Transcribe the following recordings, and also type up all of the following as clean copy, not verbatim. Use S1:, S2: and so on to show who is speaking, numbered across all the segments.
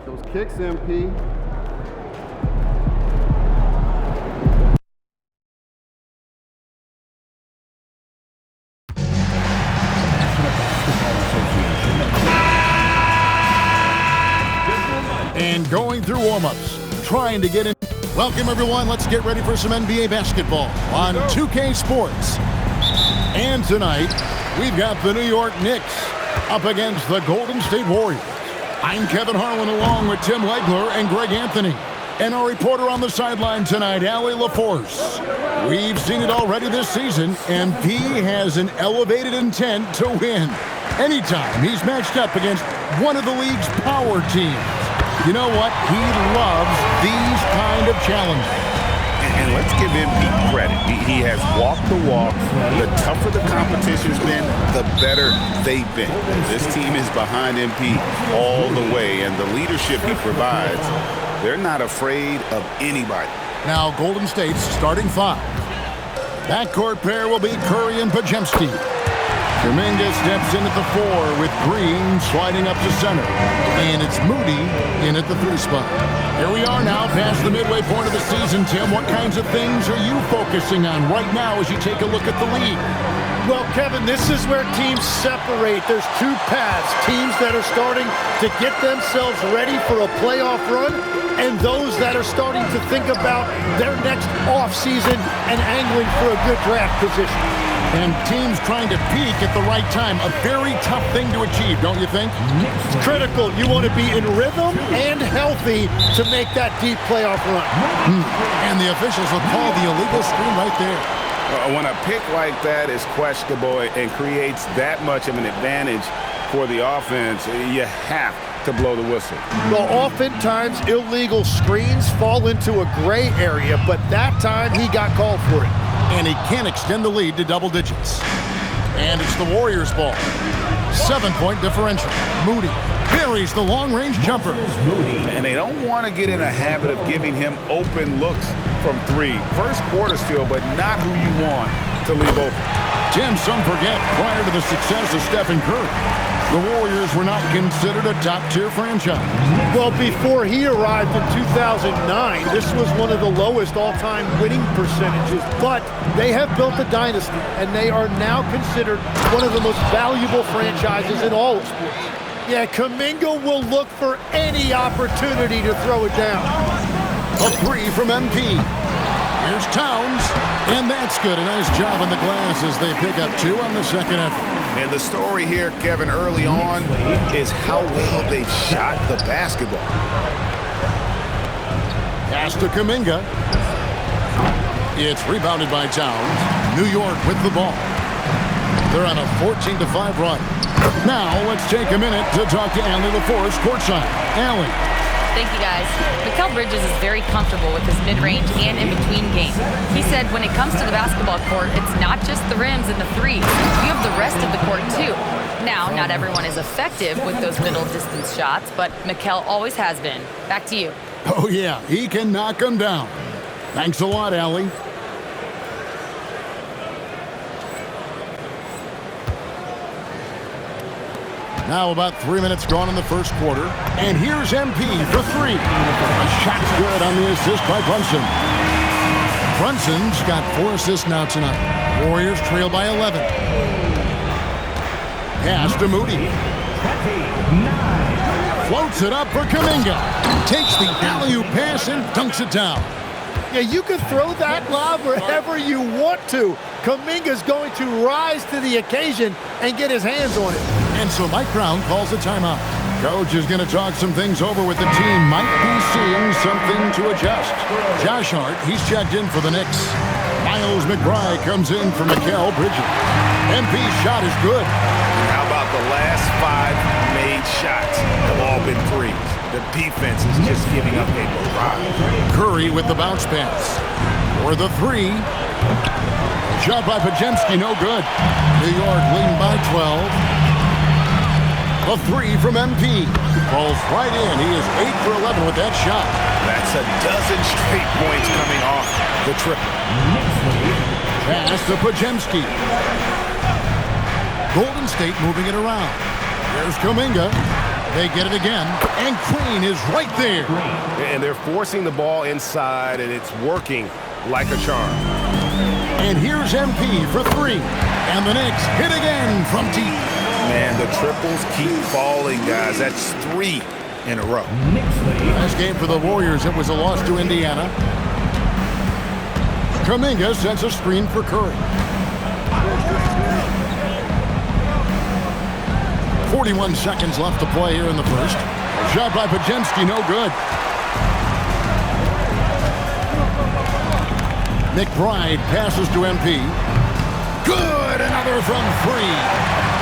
S1: Those kicks, MP.
S2: And going through warm-ups, trying to get in. Welcome, everyone. Let's get ready for some NBA basketball on 2K Sports. And tonight, we've got the New York Knicks up against the Golden State Warriors. I'm Kevin Harlan along with Tim Legler and Greg Anthony. And our reporter on the sideline tonight, Allie LaForce. We've seen it already this season, and P has an elevated intent to win. Anytime he's matched up against one of the league's power teams. You know what? He loves these kind of challenges.
S3: And let's give MP credit. He has walked the walk. The tougher the competition's been, the better they've been. This team is behind MP all the way, and the leadership he provides, they're not afraid of anybody.
S2: Now Golden State's starting five. Backcourt pair will be Curry and Podziemski. Kuminga steps in at the 4 with Green sliding up to center. And it's Moody in at the 3 spot. Here we are now past the midway point of the season, Tim. What kinds of things are you focusing on right now as you take a look at the league?
S4: Well, Kevin, this is where teams separate. There's two paths. Teams that are starting to get themselves ready for a playoff run, and those that are starting to think about their next offseason and angling for a good draft position.
S2: And teams trying to peak at the right time. A very tough thing to achieve, don't you think?
S4: It's critical. You want to be in rhythm and healthy to make that deep playoff run.
S2: And the officials will call the illegal screen right there.
S3: When a pick like that is questionable and creates that much of an advantage for the offense, you have to blow the whistle.
S4: Well, oftentimes illegal screens fall into a gray area, but that time he got called for it.
S2: And he can extend the lead to double digits. And it's the Warriors' ball. 7-point differential. Moody buries the long-range jumper.
S3: And they don't want to get in a habit of giving him open looks from 3. First quarter still, but not who you want to leave open.
S2: Tim, some forget, prior to the success of Stephen Curry, the Warriors were not considered a top-tier franchise.
S4: Well, before he arrived in 2009, this was one of the lowest all-time winning percentages. But they have built a dynasty, and they are now considered one of the most valuable franchises in all of sports. Yeah, Kuminga will look for any opportunity to throw it down.
S2: A 3 from MP. Here's Towns, and that's good. A nice job on the glass as they pick up 2 on the second effort.
S3: And the story here, Kevin, early on is how well they've shot the basketball.
S2: Pass to Kuminga. It's rebounded by Towns. New York with the ball. They're on a 14-5 run. Now let's take a minute to talk to Allie LaForce courtside. Allie.
S5: Thank you, guys. Mikal Bridges is very comfortable with his mid-range and in-between game. He said when it comes to the basketball court, it's not just the rims and the threes. You have the rest of the court, too. Now, not everyone is effective with those middle-distance shots, but Mikal always has been. Back to you.
S2: Oh, yeah, he can knock them down. Thanks a lot, Allie. Now about 3 minutes gone in the first quarter. And here's MP for 3. A shot's good on the assist by Brunson. Brunson's got 4 assists now tonight. Warriors trail by 11. Pass to Moody. Floats it up for Kuminga. Takes the alley-oop pass and dunks it down.
S4: Yeah, you can throw that lob wherever you want to. Kuminga's going to rise to the occasion and get his hands on it.
S2: And so Mike Brown calls a timeout. Coach is going to talk some things over with the team. Might be seeing something to adjust. Josh Hart, he's checked in for the Knicks. Miles McBride comes in for Mikal Bridges. MP's shot is good.
S3: How about the last 5 made shots have all been threes? The defense is just giving up a barrage.
S2: Curry with the bounce pass. For the 3. Shot by Podziemski, no good. New York leading by 12. A 3 from MP. Falls right in. He is 8 for 11 with that shot.
S3: That's a dozen straight points coming off the triple.
S2: Pass to Podziemski. Golden State moving it around. There's Kuminga. They get it again, and Green is right there.
S1: And they're forcing the ball inside, and it's working like a charm.
S2: And here's MP for 3. And the Knicks hit again from deep.
S3: Man, the triples keep falling, guys. That's 3 in a row.
S2: Last game for the Warriors, it was a loss to Indiana. Kuminga sends a screen for Curry. 41 seconds left to play here in the first. Shot by Pajemski, no good. McBride passes to MP. Good, another from 3.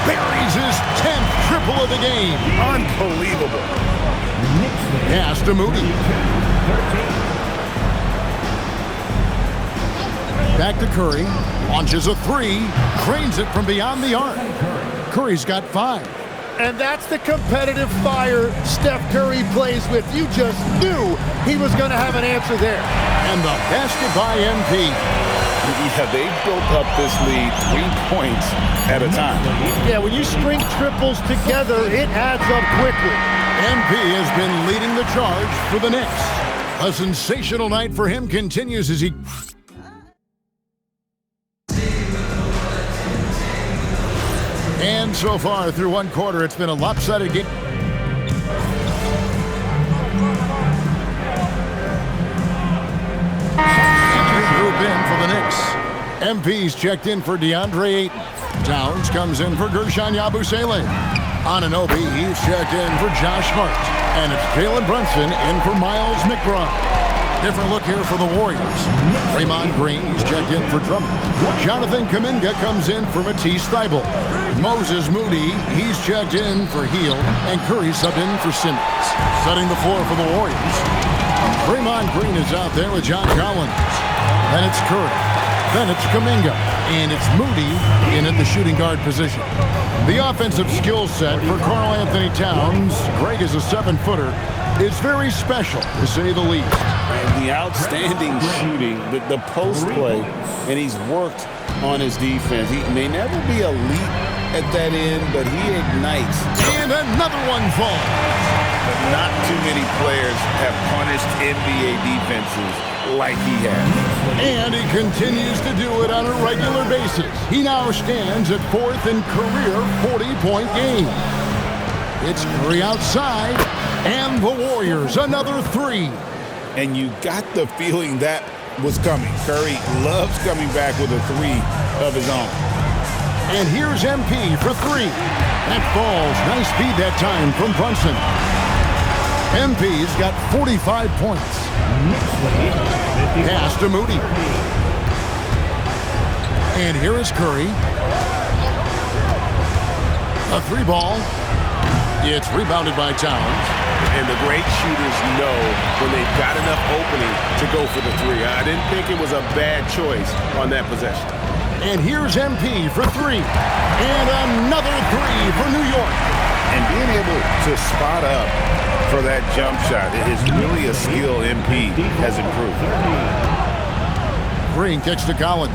S2: Buries his 10th triple of the game.
S3: Unbelievable.
S2: Pass to Moody. Back to Curry. Launches a 3. Cranes it from beyond the arc. Curry's got 5.
S4: And that's the competitive fire Steph Curry plays with. You just knew he was going to have an answer there.
S2: And the basket by MP.
S3: Yeah, they built up this lead 3 points at a time.
S4: Yeah, when you string triples together, it adds up quickly.
S2: MP has been leading the charge for the Knicks. A sensational night for him continues as he... And so far through one quarter, it's been a lopsided game. Group in for the Knicks. MP's checked in for DeAndre Ayton. Towns comes in for Gershon Yabusele. Anunoby, he's checked in for Josh Hart. And it's Jalen Brunson in for Miles McBride. Different look here for the Warriors. Draymond Green, he's checked in for Drummond. Jonathan Kuminga comes in for Matisse Thybulle. Moses Moody, he's checked in for Hield. And Curry subbed in for Simmons. Setting the floor for the Warriors. Draymond Green is out there with John Collins. Then it's Curry. Then it's Kuminga. And it's Moody in at the shooting guard position. The offensive skill set for Karl Anthony Towns, Greg is a 7-footer, is very special, to say the least.
S3: And the outstanding shooting, the post play, and he's worked on his defense. He may never be elite at that end, but he ignites.
S2: And another one falls.
S3: But not too many players have punished NBA defenses like he has.
S2: And he continues to do it on a regular basis. He now stands at 4th in career 40-point game. It's Curry outside, and the Warriors another 3.
S3: And you got the feeling that was coming. Curry loves coming back with a 3 of his own.
S2: And here's MP for 3. That falls. Nice feed that time from Brunson. MP's got 45 points. Pass to Moody. And here is Curry. A 3 ball. It's rebounded by Towns.
S1: And the great shooters know when they've got enough opening to go for the 3. I didn't think it was a bad choice on that possession.
S2: And here's MP for 3. And another 3 for New York.
S3: And being able to spot up for that jump shot is really a skill MP has improved.
S2: Green kicks to Collins.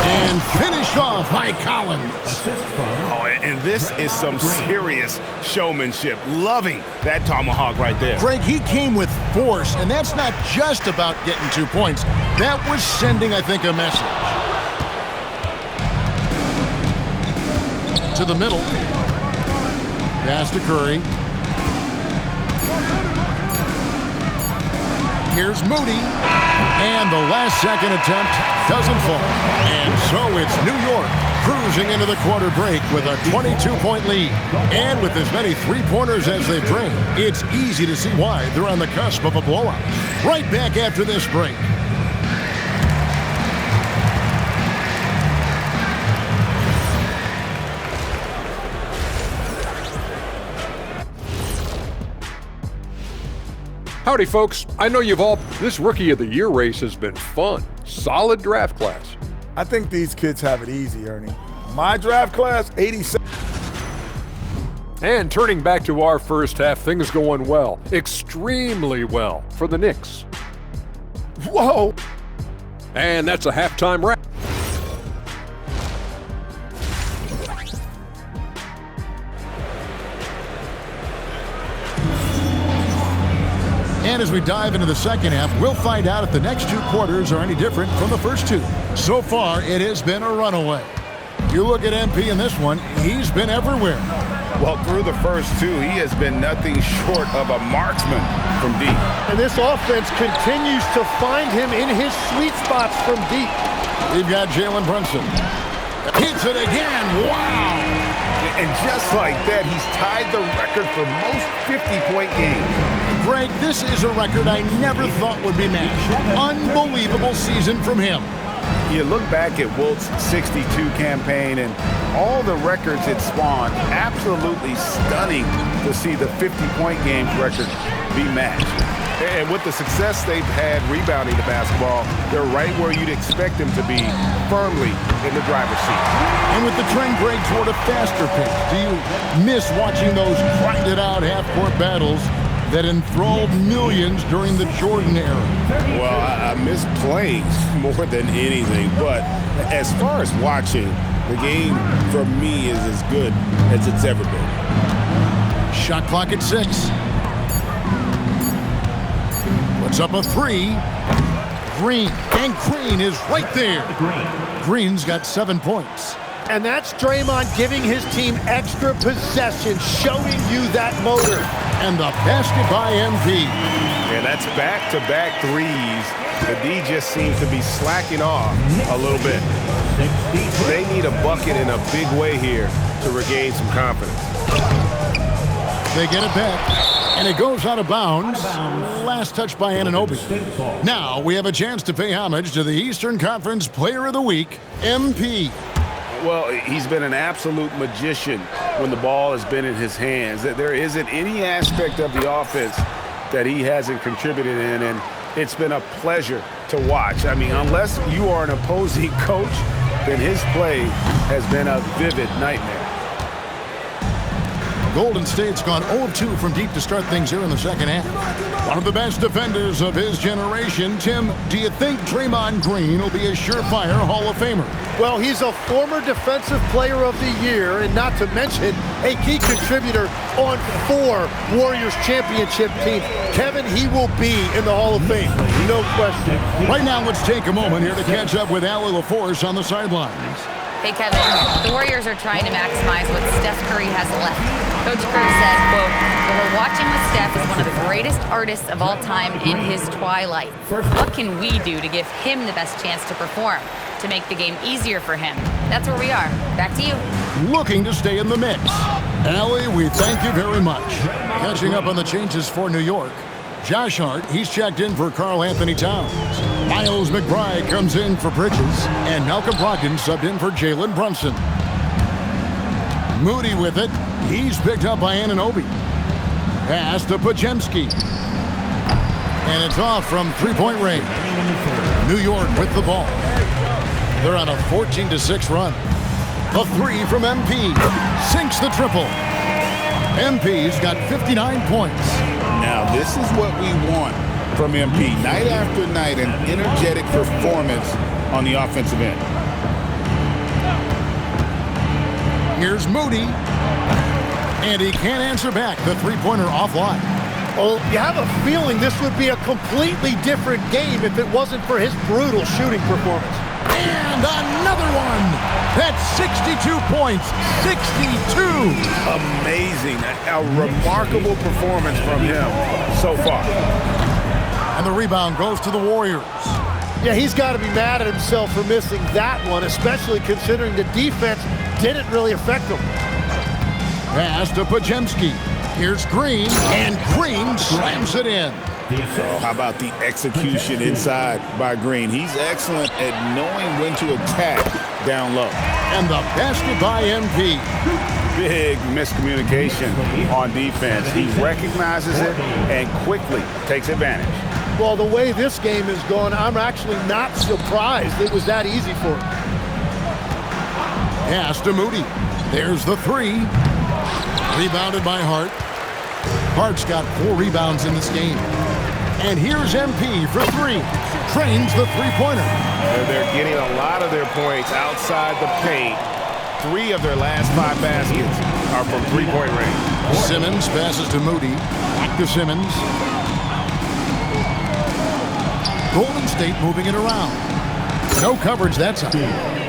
S2: And finished off by Collins.
S1: Oh, and this is some serious showmanship. Loving that tomahawk right there.
S2: Greg, he came with force, and that's not just about getting 2 points. That was sending, I think, a message. To the middle. Pass to Curry. Here's Moody. And the last second attempt doesn't fall. And so it's New York cruising into the quarter break with a 22-point lead. And with as many 3-pointers as they bring, it's easy to see why they're on the cusp of a blowout. Right back after this break.
S6: Howdy, folks. I know you've all... This Rookie of the Year race has been fun. Solid draft class.
S7: I think these kids have it easy, Ernie. My draft class, 87.
S6: And turning back to our first half, things going well. Extremely well for the Knicks.
S7: Whoa!
S6: And that's a halftime wrap.
S2: And as we dive into the second half, we'll find out if the next two quarters are any different from the first two. So far, it has been a runaway. You look at MP in this one, he's been everywhere.
S3: Well, through the first two, he has been nothing short of a marksman from deep.
S4: And this offense continues to find him in his sweet spots from deep.
S2: We've got Jalen Brunson. Hits it again. Wow!
S3: And just like that, he's tied the record for most 50-point games.
S2: Greg, this is a record I never thought would be matched. Unbelievable season from him.
S3: You look back at Wilt's 62 campaign and all the records it spawned, absolutely stunning to see the 50-point games record be matched.
S1: And with the success they've had rebounding the basketball, they're right where you'd expect them to be, firmly in the driver's seat.
S2: And with the trend, Greg, toward a faster pace, do you miss watching those grinded-out half-court battles that enthralled millions during the Jordan era?
S1: Well, I miss playing more than anything, but as far as watching, the game for me is as good as it's ever been.
S2: Shot clock at 6. Puts up a 3. Green, and Green is right there. Green's got 7 points.
S4: And that's Draymond giving his team extra possession, showing you that motor.
S2: And the basket by MP.
S1: Yeah, that's back-to-back threes. The D just seems to be slacking off a little bit. They need a bucket in a big way here to regain some confidence.
S2: They get it back, and it goes out of bounds. Last touch by Anunoby. Now we have a chance to pay homage to the Eastern Conference Player of the Week, MP.
S1: Well, he's been an absolute magician when the ball has been in his hands. There isn't any aspect of the offense that he hasn't contributed in, and it's been a pleasure to watch. I mean, unless you are an opposing coach, then his play has been a vivid nightmare.
S2: Golden State's gone 0-2 from deep to start things here in the second half. One of the best defenders of his generation. Tim, do you think Draymond Green will be a surefire Hall of Famer?
S4: Well, he's a former Defensive Player of the Year, and not to mention a key contributor on 4 Warriors championship teams. Kevin, he will be in the Hall of Fame, no question.
S2: Right now, let's take a moment here to catch up with Allie LaForce on the sidelines.
S5: Hey, Kevin, the Warriors are trying to maximize what Steph Curry has left. Coach Curry said, quote, "What we're watching with Steph is one of the greatest artists of all time in his twilight. What can we do to give him the best chance to perform, to make the game easier for him?" That's where we are. Back to you.
S2: Looking to stay in the mix. Allie, we thank you very much. Catching up on the changes for New York. Josh Hart, he's checked in for Karl Anthony Towns. Miles McBride comes in for Bridges. And Malcolm Brogdon subbed in for Jalen Brunson. Moody with it. He's picked up by Anunoby. Pass to Podziemski. And it's off from three-point range. New York with the ball. They're on a 14-6 run. A 3 from MP. Sinks the triple. MP's got 59 points.
S3: Now, this is what we want from MP. Night after night, an energetic performance on the offensive end.
S2: Here's Moody. And he can't answer back. The three-pointer offline.
S4: Well, you have a feeling this would be a completely different game if it wasn't for his brutal shooting performance.
S2: And another one. That's 62 points. 62.
S1: Amazing. A remarkable performance from him so far.
S2: And the rebound goes to the Warriors.
S4: Yeah, he's got to be mad at himself for missing that one, especially considering the defense didn't really affect him.
S2: Pass to Podziemski. Here's Green, and Green slams it in.
S3: Oh, how about the execution inside by Green? He's excellent at knowing when to attack down low.
S2: And the basket by MP.
S1: Big miscommunication on defense. He recognizes it and quickly takes advantage.
S4: Well, the way this game is going, I'm actually not surprised it was that easy for him.
S2: Pass to Moody. There's the 3. Rebounded by Hart. Hart's got 4 rebounds in this game. And here's MP for 3. Trains the three-pointer.
S1: They're getting a lot of their points outside the paint. 3 of their last 5 baskets are from three-point range.
S2: Simmons passes to Moody. Back to Simmons. Golden State moving it around. No coverage that time.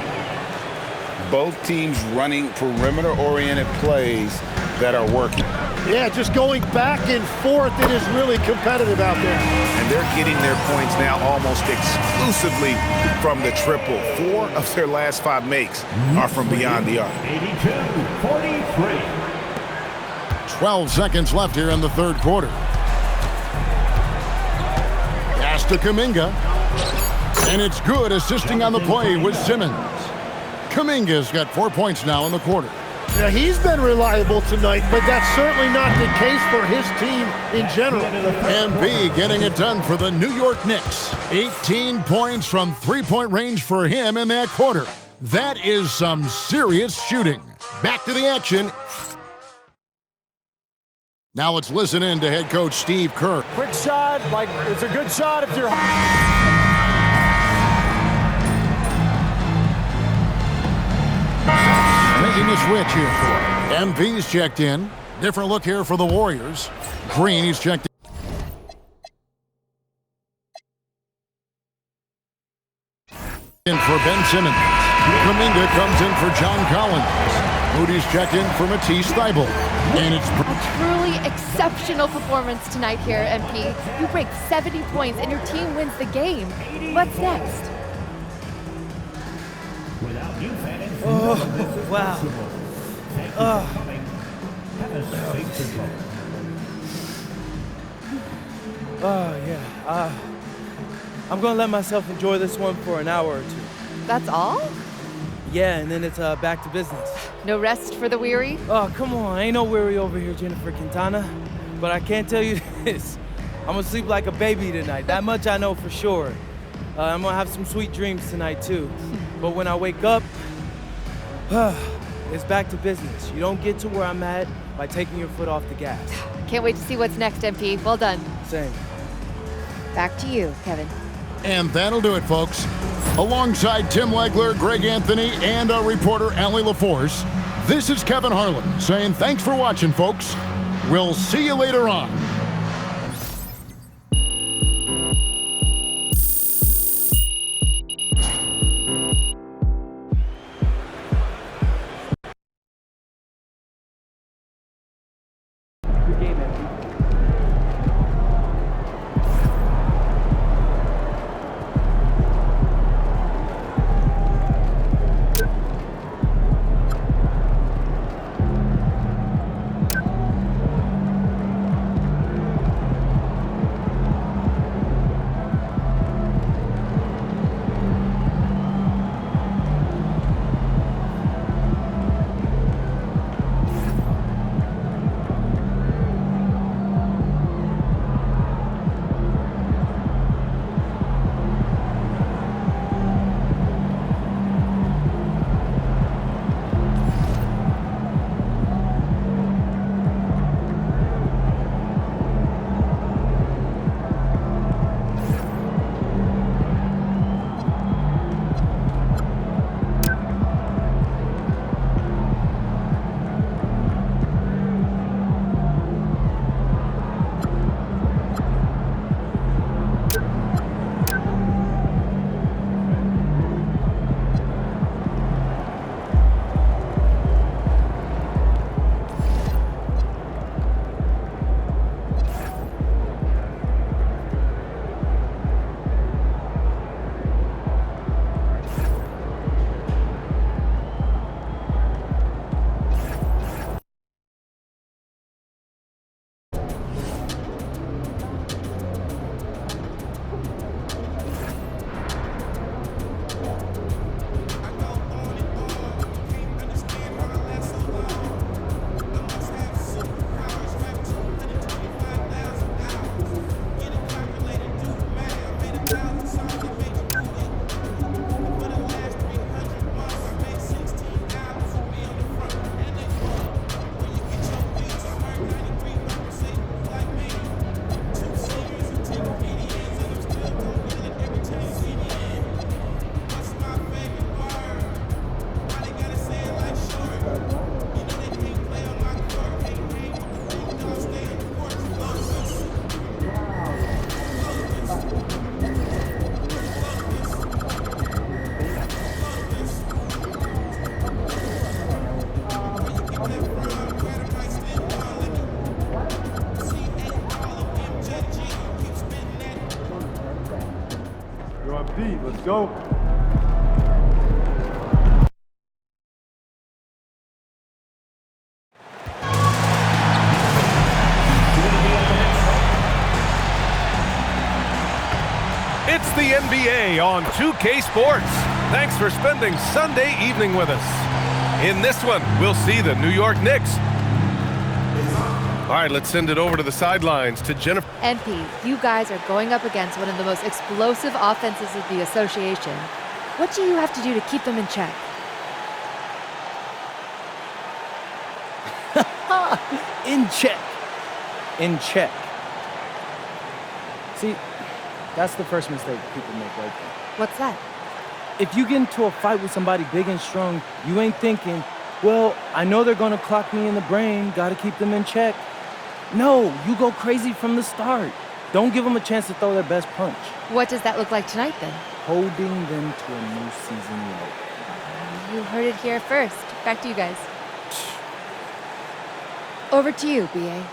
S3: Both teams running perimeter-oriented plays that are working.
S4: Yeah, just going back and forth. It is really competitive out there.
S3: And they're getting their points now almost exclusively from the triple. 4 of their last 5 makes are from beyond the arc.
S2: 82-43. 12 seconds left here in the third quarter. Pass to Kuminga. And it's good, assisting on the play with Simmons. Kuminga's got 4 points now in the quarter.
S4: Yeah, he's been reliable tonight, but that's certainly not the case for his team in general.
S2: And B getting it done for the New York Knicks. 18 points from three-point range for him in that quarter. That is some serious shooting. Back to the action. Now let's listen in to head coach Steve Kerr.
S8: Quick shot, like it's a good shot if you're...
S2: Making a switch here. MV's checked in. Different look here for the Warriors. Green, he's checked in for Ben Simmons. Kuminga comes in for John Collins. Moody's checked in for Matisse Thybulle. And it's
S9: a truly exceptional performance tonight here, MP. You break 70 points and your team wins the game. What's next?
S10: Oh, wow. Oh, yeah. I'm going to let myself enjoy this one for an hour or two.
S9: That's all?
S10: Yeah, and then it's back to business.
S9: No rest for the weary?
S10: Oh, come on. Ain't no weary over here, Jennifer Quintana. But I can't tell you this. I'm going to sleep like a baby tonight. That much I know for sure. I'm going to have some sweet dreams tonight, too. But when I wake up, it's back to business. You don't get to where I'm at by taking your foot off the gas.
S9: Can't wait to see what's next, MP. Well done.
S10: Same.
S9: Back to you, Kevin.
S2: And that'll do it, folks. Alongside Tim Legler, Greg Anthony, and our reporter, Allie LaForce, this is Kevin Harlan saying thanks for watching, folks. We'll see you later on.
S10: Good game, man.
S8: MP. Let's go.
S11: It's the NBA on 2K Sports. Thanks for spending Sunday evening with us. In this one, we'll see the New York Knicks. All right, let's send it over to the sidelines to Jennifer.
S9: MP, you guys are going up against one of the most explosive offenses of the association. What do you have to do to keep them in check?
S10: In check. In check. See, that's the first mistake people make right there.
S9: What's that?
S10: If you get into a fight with somebody big and strong, you ain't thinking, well, I know they're gonna clock me in the brain, gotta keep them in check. No, you go crazy from the start. Don't give them a chance to throw their best punch.
S9: What does that look like tonight, then?
S10: Holding them to a new season low.
S9: You heard it here first. Back to you guys. Over to you, B.A.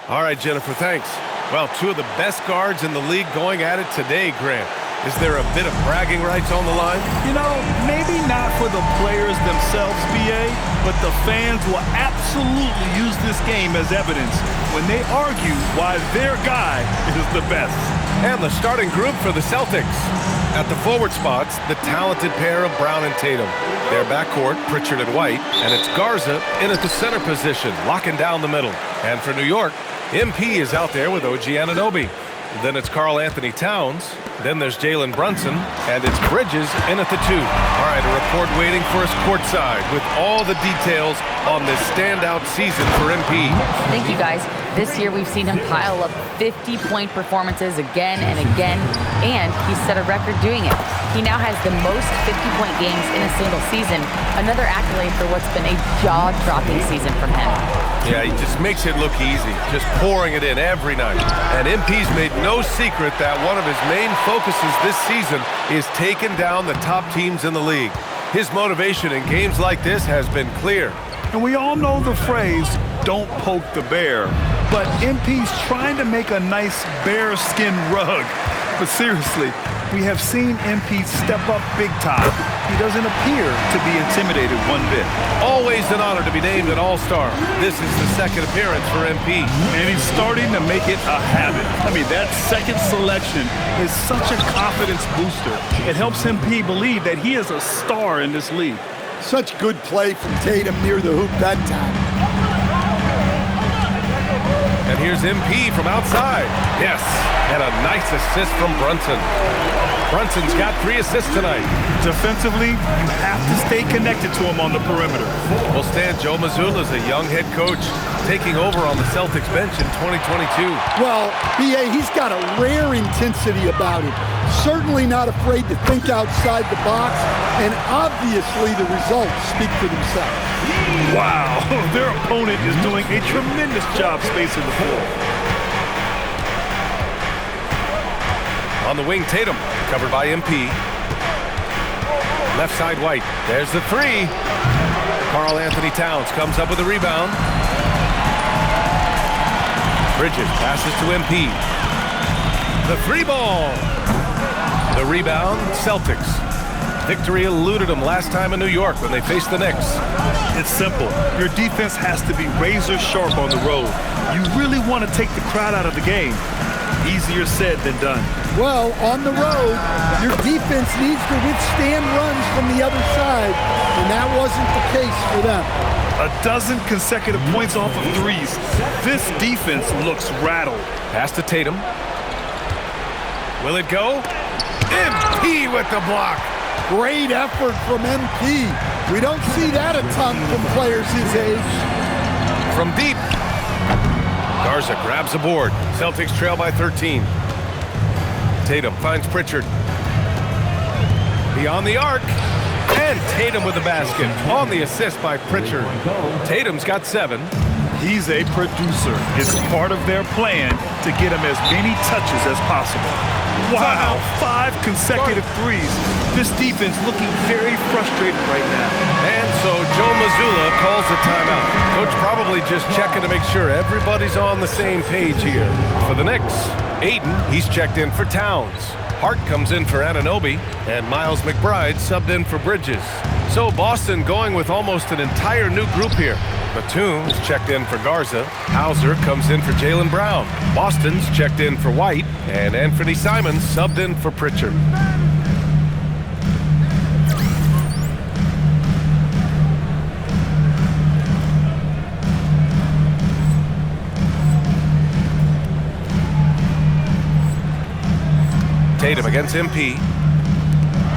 S11: All right, Jennifer, thanks. Well, two of the best guards in the league going at it today, Grant. Is there a bit of bragging rights on the line?
S12: You know, maybe not for the players themselves, BA, but the fans will absolutely use this game as evidence when they argue why their guy is the best.
S11: And the starting group for the Celtics. At the forward spots, the talented pair of Brown and Tatum. Their backcourt, Pritchard and White, and it's Garza in at the center position, locking down the middle. And for New York, MP is out there with OG Anunoby. Then it's Karl Anthony Towns. Then there's Jalen Brunson. And it's Bridges in at the 2. All right, a report waiting for us courtside with all the details on this standout season for MP.
S5: Thank you, guys. This year we've seen him pile up 50-point performances again and again, and he's set a record doing it. He now has the most 50-point games in a single season, another accolade for what's been a jaw-dropping season from him.
S11: Yeah, he just makes it look easy, just pouring it in every night. And MP's made no secret that one of his main focuses this season is taking down the top teams in the league. His motivation in games like this has been clear.
S12: And we all know the phrase, don't poke the bear. But MP's trying to make a nice bearskin rug. But seriously, we have seen MP step up big time. He doesn't appear to be intimidated one bit.
S11: Always an honor to be named an All-Star. This is the second appearance for MP.
S12: And he's starting to make it a habit. I mean, that second selection is such a confidence booster. It helps MP believe that he is a star in this league.
S7: Such good play from Tatum near the hoop that time.
S11: And here's MP from outside. Yes, and a nice assist from Brunson. Brunson's got 3 assists tonight.
S12: Defensively, you have to stay connected to him on the perimeter.
S11: Well, Stan, Joe Mazzulla is a young head coach taking over on the Celtics bench in 2022.
S7: Well, B.A., he's got a rare intensity about him. Certainly not afraid to think outside the box, and obviously the results speak for themselves.
S12: Wow, their opponent is doing a tremendous job spacing the floor.
S11: On the wing, Tatum, covered by MP. Left side, White. There's the 3. Karl Anthony Towns comes up with a rebound. Bridges passes to MP. The 3 ball. The rebound, Celtics. Victory eluded them last time in New York when they faced the Knicks.
S12: It's simple. Your defense has to be razor sharp on the road. You really want to take the crowd out of the game. Easier said than done.
S7: Well, on the road, your defense needs to withstand runs from the other side, and that wasn't the case for them.
S12: A dozen consecutive points off of threes. This defense looks rattled.
S11: Pass to Tatum. Will it go? MP with the block.
S7: Great effort from MP. We don't see that a ton from players his age.
S11: From deep. Garza grabs the board. Celtics trail by 13. Tatum finds Pritchard. Beyond the arc. And Tatum with the basket. On the assist by Pritchard. Tatum's got 7.
S12: He's a producer. It's part of their plan to get him as many touches as possible. Wow, 5 consecutive threes. This defense looking very frustrated right now.
S11: And so Joe Mazzulla calls the timeout. Coach probably just checking to make sure everybody's on the same page here. For the Knicks, Aiden, he's checked in for Towns. Hart comes in for Anunoby, and Miles McBride subbed in for Bridges. So Boston going with almost an entire new group here. Batum's checked in for Garza. Hauser comes in for Jaylen Brown. Boston's checked in for White, and Anthony Simons subbed in for Pritchard. Tatum against MP.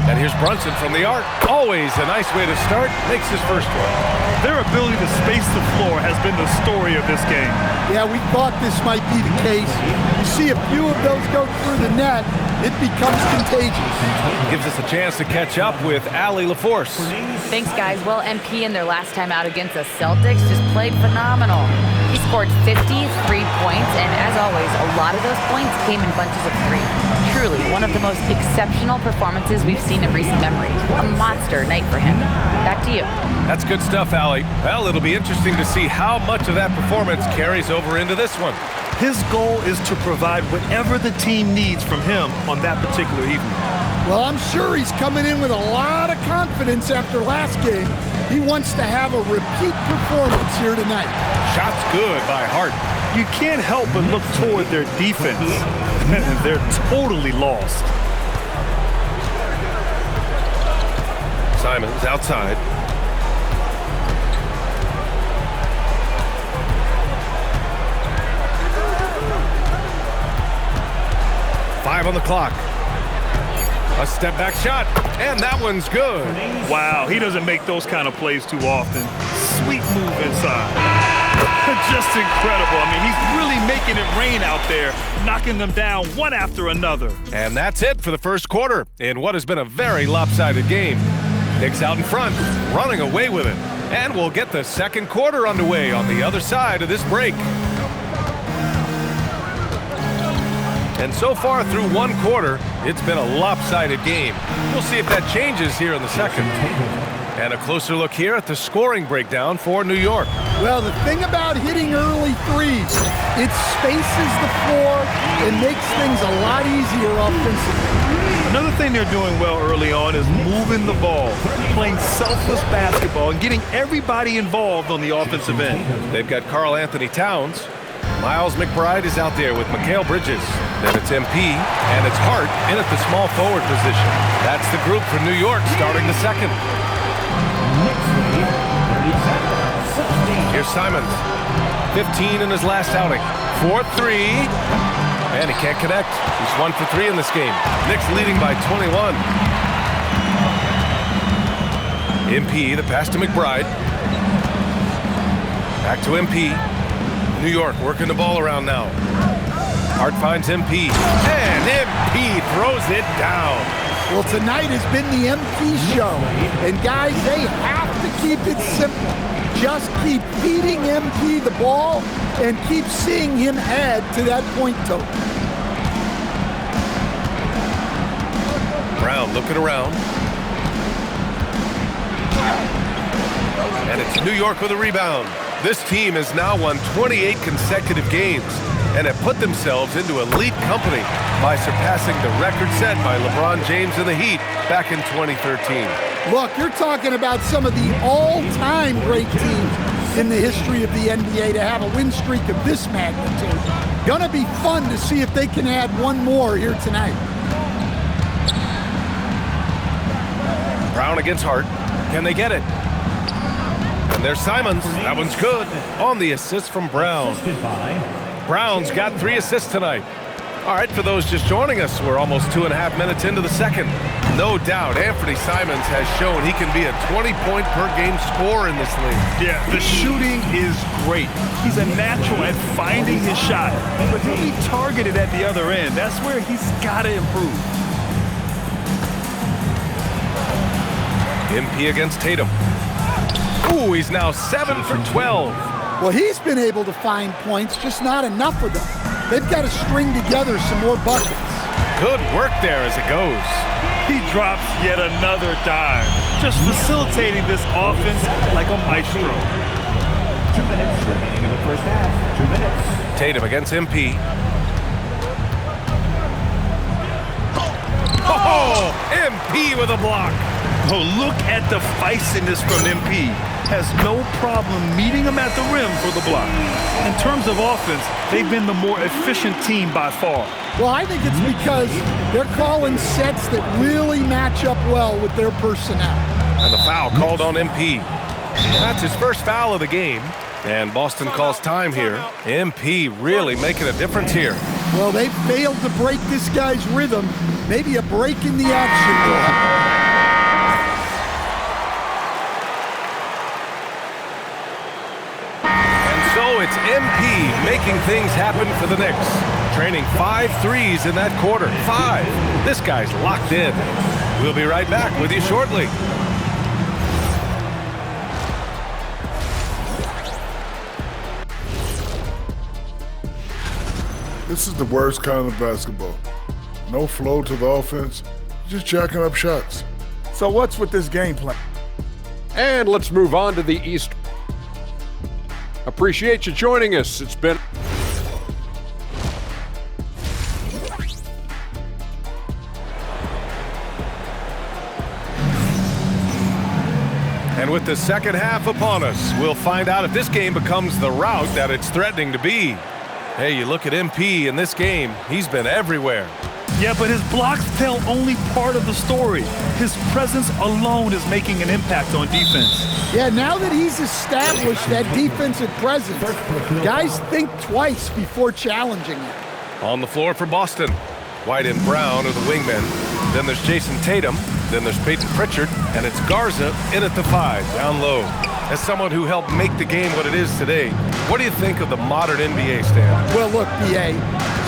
S11: And here's Brunson from the arc. Always a nice way to start. Makes his first one.
S12: Their ability to space the floor has been the story of this game.
S7: Yeah, we thought this might be the case. You see a few of those go through the net, it becomes contagious.
S11: Gives us a chance to catch up with Allie LaForce.
S5: Thanks, guys. Well, MP in their last time out against the Celtics just played phenomenal. He scored 53 points, and as always, a lot of those points came in bunches of three. Truly, one of the most exceptional performances we've seen in recent memory. A monster night for him. Back to you.
S11: That's good stuff, Allie. Well, it'll be interesting to see how much of that performance carries over into this one.
S12: His goal is to provide whatever the team needs from him on that particular evening.
S7: Well, I'm sure he's coming in with a lot of confidence after last game. He wants to have a repeat performance here tonight.
S11: Shots good by Hart.
S12: You can't help but look toward their defense. They're totally lost.
S11: Simons outside. Five on the clock. A step back shot, and that one's good.
S12: Wow, he doesn't make those kind of plays too often. Sweet move inside. Just incredible. I mean, he's really making it rain out there, knocking them down one after another.
S11: And that's it for the first quarter in what has been a very lopsided game. Knicks out in front, running away with it. And we'll get the second quarter underway on the other side of this break. And so far through one quarter, it's been a lopsided game. We'll see if that changes here in the second. And a closer look here at the scoring breakdown for New York.
S7: Well, the thing about hitting early threes, it spaces the floor and makes things a lot easier offensively.
S12: Another thing they're doing well early on is moving the ball, playing selfless basketball, and getting everybody involved on the offensive end.
S11: They've got Karl Anthony Towns. Miles McBride is out there with Mikal Bridges. Then it's MP, and it's Hart in at the small forward position. That's the group for New York starting the second. Here's Simons. 15 in his last outing. 4-3. And he can't connect. He's 1 for 3 in this game. Knicks leading by 21. MP, the pass to McBride. Back to MP. New York working the ball around now. Hart finds MP. And MP throws it down.
S7: Well, tonight has been the MP show. And guys, they have to keep it simple. Just keep feeding MP the ball and keep seeing him add to that point total.
S11: Brown looking around. And it's New York with a rebound. This team has now won 28 consecutive games and have put themselves into elite company by surpassing the record set by LeBron James and the Heat back in 2013.
S7: Look, you're talking about some of the all-time great teams in the history of the NBA to have a win streak of this magnitude. Gonna be fun to see if they can add one more here tonight.
S11: Brown against Hart. Can they get it? And there's Simons. That one's good. On the assist from Brown. Brown's got 3 assists tonight. All right, for those just joining us, we're almost 2.5 minutes into the second. No doubt, Anthony Simons has shown he can be a 20-point-per-game scorer in this league.
S12: Yeah, the shooting is great. He's a natural at finding his shot, but he'll be targeted at the other end. That's where he's got to improve.
S11: MP against Tatum. Ooh, he's now 7 for 12.
S7: Well, he's been able to find points, just not enough of them. They've got to string together some more buckets.
S11: Good work there as it goes.
S12: He drops yet another dime, just facilitating this offense like a maestro.
S13: 2 minutes remaining in the first half. 2 minutes.
S11: Tatum against MP. Oh, MP with a block.
S12: Oh, look at the feistiness from MP. Has no problem meeting him at the rim for the block. In terms of offense, they've been the more efficient team by far.
S7: Well, I think it's because they're calling sets that really match up well with their personnel.
S11: And the foul called on MP. That's his first foul of the game. And Boston calls time here. MP really making a difference here.
S7: Well, they failed to break this guy's rhythm. Maybe a break in the action will help.
S11: So it's MP making things happen for the Knicks. Training 5 threes in that quarter. 5. This guy's locked in. We'll be right back with you shortly.
S14: This is the worst kind of basketball. No flow to the offense, just jacking up shots.
S15: So what's with this game plan?
S6: And let's move on to the East. Appreciate you joining us. It's been...
S11: And with the second half upon us, we'll find out if this game becomes the rout that it's threatening to be. Hey, you look at MP in this game, he's been everywhere.
S12: Yeah, but his blocks tell only part of the story. His presence alone is making an impact on defense.
S7: Yeah, now that he's established that defensive presence, guys think twice before challenging him.
S11: On the floor for Boston, White and Brown are the wingmen. Then there's Jason Tatum. Then there's Peyton Pritchard. And it's Garza in at the 5, down low. As someone who helped make the game what it is today, what do you think of the modern NBA, Stan?
S7: Well, look, B.A.,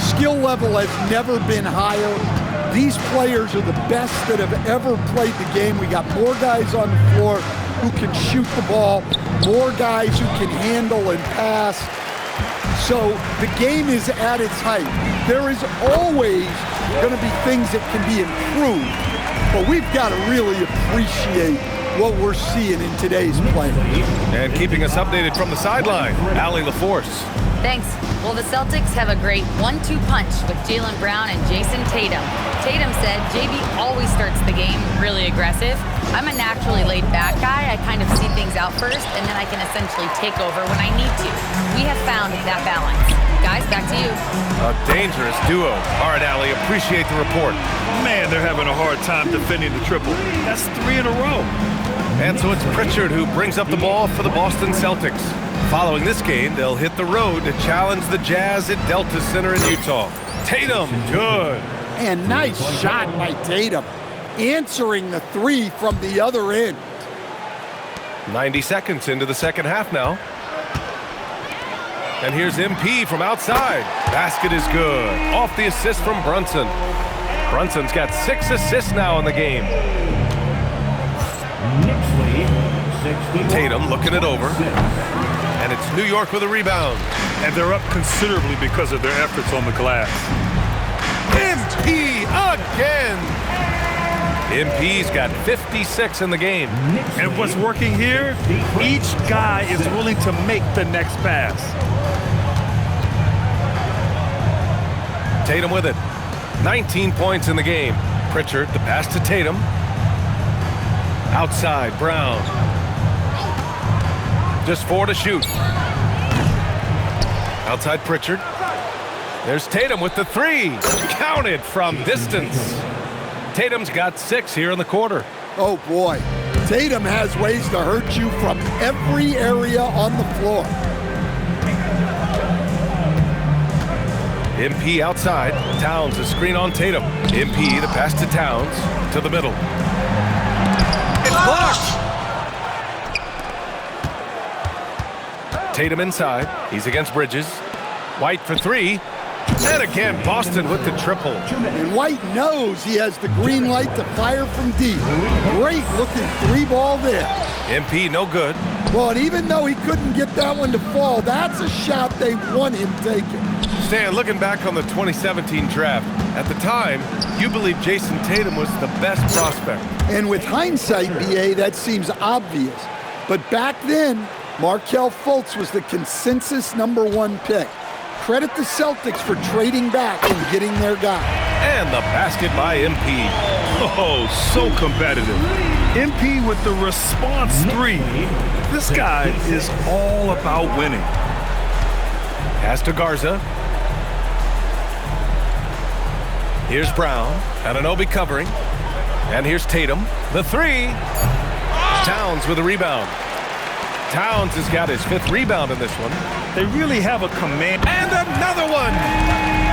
S7: skill level has never been higher. These players are the best that have ever played the game. We got more guys on the floor who can shoot the ball, more guys who can handle and pass. So the game is at its height. There is always going to be things that can be improved, but we've got to really appreciate what we're seeing in today's play.
S11: And keeping us updated from the sideline, Allie LaForce.
S5: Thanks. Well, the Celtics have a great 1-2 punch with Jaylen Brown and Jason Tatum. Tatum said JB always starts the game really aggressive. I'm a naturally laid-back guy. I kind of see things out first, and then I can essentially take over when I need to. We have found that balance. Guys, back to you.
S11: A dangerous duo. All right, Allie, appreciate the report.
S12: Man, they're having a hard time defending the triple. That's 3 in a row.
S11: And so it's Pritchard who brings up the ball for the Boston Celtics. Following this game, they'll hit the road to challenge the Jazz at Delta Center in Utah. Tatum, good.
S7: And nice shot by Tatum, answering the 3 from the other end.
S11: 90 seconds into the second half now. And here's MP from outside. Basket is good. Off the assist from Brunson. Brunson's got 6 assists now in the game. Tatum looking it over. And it's New York with a rebound.
S12: And they're up considerably because of their efforts on the glass.
S11: MP again. MP's got 56 in the game.
S12: And what's working here? Each guy is willing to make the next pass.
S11: Tatum with it. 19 points in the game. Pritchard, the pass to Tatum. Outside, Brown. Just 4 to shoot. Outside Pritchard. There's Tatum with the 3. Counted from distance. Tatum's got 6 here in the quarter.
S7: Oh, boy. Tatum has ways to hurt you from every area on the floor.
S11: MP outside. Towns, a screen on Tatum. MP, the pass to Towns. To the middle. It's blocked! Tatum inside. He's against Bridges. White for 3. And again, Boston with the triple.
S7: And White knows he has the green light to fire from deep. Great looking 3-ball there.
S11: MP no good.
S7: Well, and even though he couldn't get that one to fall, that's a shot they want him taking.
S11: Stan, looking back on the 2017 draft, at the time, you believed Jason Tatum was the best prospect.
S7: And with hindsight, BA, that seems obvious. But back then, Markelle Fultz was the consensus #1 pick. Credit the Celtics for trading back and getting their guy.
S11: And the basket by MP.
S12: Oh, so competitive. MP with the response three. This guy is all about winning.
S11: Pass to Garza. Here's Brown. Anunoby covering. And here's Tatum. The three. Towns with a rebound. Towns has got his 5th rebound in this one.
S12: They really have a command.
S11: And another one.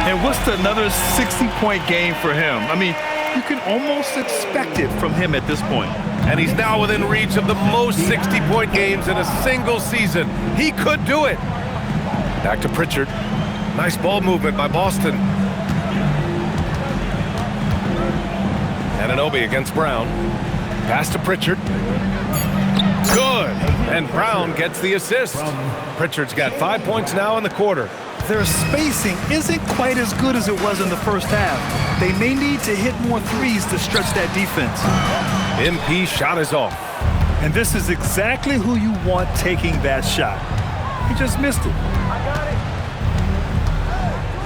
S12: And what's another 60-point game for him? I mean, you can almost expect it from him at this point.
S11: And he's now within reach of the most 60-point games in a single season. He could do it. Back to Pritchard. Nice ball movement by Boston. Anunoby against Brown. Pass to Pritchard. Good. And Brown gets the assist. Pritchard's got 5 points now in the quarter.
S12: Their spacing isn't quite as good as it was in the first half. They may need to hit more threes to stretch that defense.
S11: MP shot is off.
S12: And this is exactly who you want taking that shot. He just missed it.